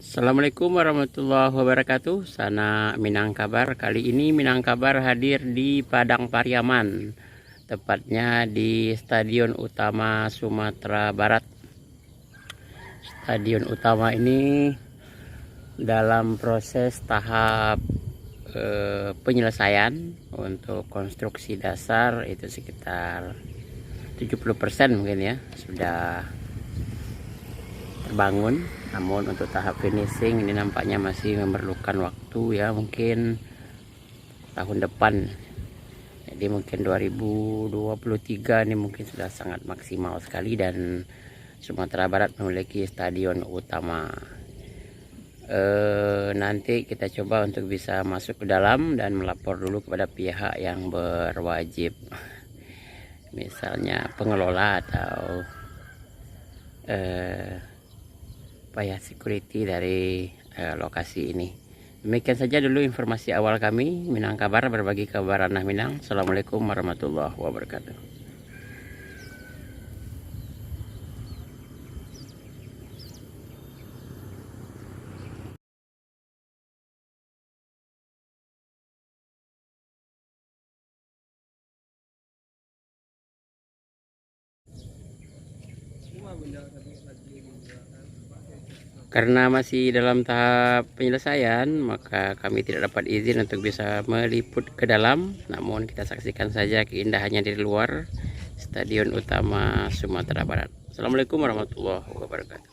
Assalamualaikum warahmatullahi wabarakatuh. Sana Minangkabar. Kali ini Minangkabar hadir di Padang Pariaman, tepatnya di Stadion Utama Sumatera Barat. Stadion utama ini dalam proses tahap penyelesaian untuk konstruksi dasar, itu sekitar 70% mungkin ya sudah terbangun. Namun untuk tahap finishing ini nampaknya masih memerlukan waktu ya, mungkin tahun depan. Jadi mungkin 2023 ini mungkin sudah sangat maksimal sekali, dan Sumatera Barat memiliki stadion utama. Nanti kita coba untuk bisa masuk ke dalam dan melapor dulu kepada pihak yang berwajib, misalnya pengelola atau security dari lokasi ini. Demikian saja dulu informasi awal kami, Minangkabar, berbagi kabar ranah Minang. Assalamualaikum warahmatullahi wabarakatuh. Karena masih dalam tahap penyelesaian, maka kami tidak dapat izin untuk bisa meliput ke dalam. Namun kita saksikan saja keindahannya dari luar Stadion Utama Sumatera Barat. Assalamualaikum warahmatullahi wabarakatuh.